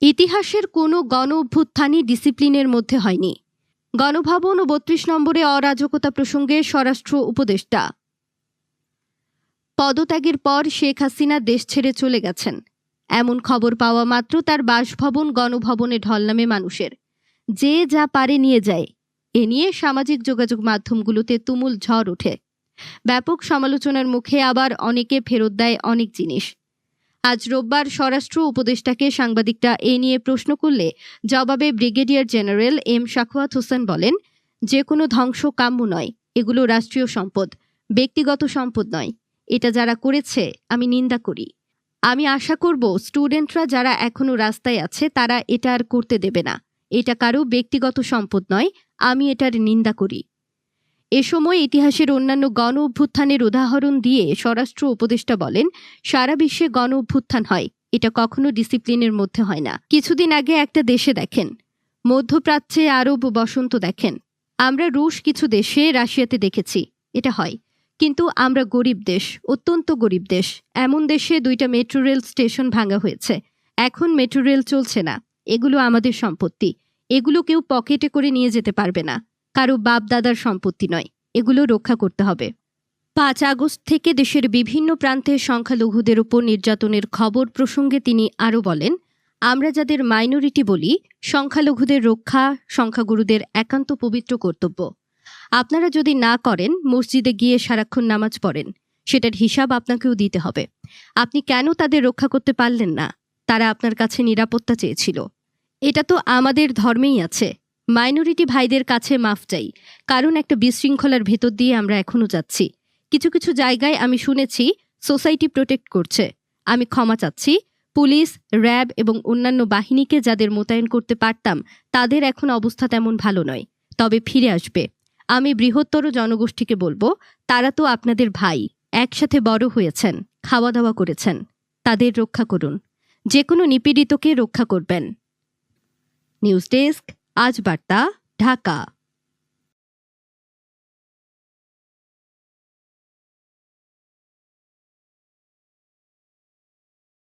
ইতিহাসের কোনো গণ অভ্যুত্থানই ডিসিপ্লিনের মধ্যে হয়নি। গণভবন ও ৩২ নম্বরে অরাজকতা প্রসঙ্গে স্বরাষ্ট্র উপদেষ্টা। পদত্যাগের পর শেখ হাসিনা দেশ ছেড়ে চলে গেছেন এমন খবর পাওয়া মাত্র তার বাসভবন গণভবনে ঢল নামে মানুষের। যে যা পারে নিয়ে যায়, এ নিয়ে সামাজিক যোগাযোগ মাধ্যমগুলোতে তুমুল ঝড় ওঠে। ব্যাপক সমালোচনার মুখে আবার অনেকে ফেরত দেয় অনেক জিনিস। আজ রোববার স্বরাষ্ট্র উপদেষ্টাকে সাংবাদিকরা এ নিয়ে প্রশ্ন করলে জবাবে brigadier general M Sakhawat Hossain বলেন, যে কোনো ধ্বংস কাম্য নয়, এগুলো রাষ্ট্রীয় সম্পদ, ব্যক্তিগত সম্পদ নয়। এটা যারা করেছে আমি নিন্দা করি। আমি আশা করব স্টুডেন্টরা যারা এখনো রাস্তায় আছে তারা এটা আর করতে দেবে না। এটা কারো ব্যক্তিগত সম্পদ নয়, আমি এটার নিন্দা করি। এ সময় ইতিহাসের অন্যান্য গণ অভ্যুত্থানের উদাহরণ দিয়ে স্বরাষ্ট্র উপদেষ্টা বলেন, সারা বিশ্বে গণ অভ্যুত্থান হয়, এটা কখনো ডিসিপ্লিনের মধ্যে হয় না। কিছুদিন আগে একটা দেশে দেখেন, মধ্যপ্রাচ্যে আরব বসন্ত দেখেন, আমরা রুশ কিছু দেশে রাশিয়াতে দেখেছি, এটা হয়। কিন্তু আমরা গরিব দেশ, অত্যন্ত গরিব দেশ। এমন দেশে 2টা মেট্রো রেল স্টেশন ভাঙা হয়েছে, এখন মেট্রো রেল চলছে না। এগুলো আমাদের সম্পত্তি, এগুলো কেউ পকেটে করে নিয়ে যেতে পারবে না, কারো বাপ দাদার সম্পত্তি নয়, এগুলো রক্ষা করতে হবে। 5 আগস্ট থেকে দেশের বিভিন্ন প্রান্তে সংখ্যালঘুদের উপর নির্যাতনের খবর প্রসঙ্গে তিনি আরও বলেন, আমরা যাদের মাইনরিটি বলি, সংখ্যালঘুদের রক্ষা সংখ্যাগুরুদের একান্ত পবিত্র কর্তব্য। আপনারা যদি না করেন, মসজিদে গিয়ে সারাক্ষণ নামাজ পড়েন, সেটার হিসাব আপনাকেও দিতে হবে। আপনি কেন তাদের রক্ষা করতে পারলেন না? তারা আপনার কাছে নিরাপত্তা চেয়েছিল। এটা তো আমাদের ধর্মেই আছে। মাইনরিটি ভাইদের কাছে মাফ চাই, কারণ একটা বিশৃঙ্খলার ভেতর দিয়ে আমরা এখনো যাচ্ছি। কিছু কিছু জায়গায় আমি শুনেছি সোসাইটি প্রোটেক্ট করছে। আমি ক্ষমা চাচ্ছি। পুলিশ, র্যাব এবং অন্যান্য বাহিনীকে যাদের মোতায়েন করতে পারতাম, তাদের এখন অবস্থা তেমন ভালো নয়, তবে ফিরে আসবে। আমি বৃহত্তর জনগোষ্ঠীকে বলবো, তারা তো আপনাদের ভাই, একসাথে বড় হয়েছেন, খাওয়া দাওয়া করেছেন, তাদের রক্ষা করুন। যে কোনো নিপীড়িতকে রক্ষা করবেন। নিউজ ডেস্ক, আজ বার্তা, ঢাকা।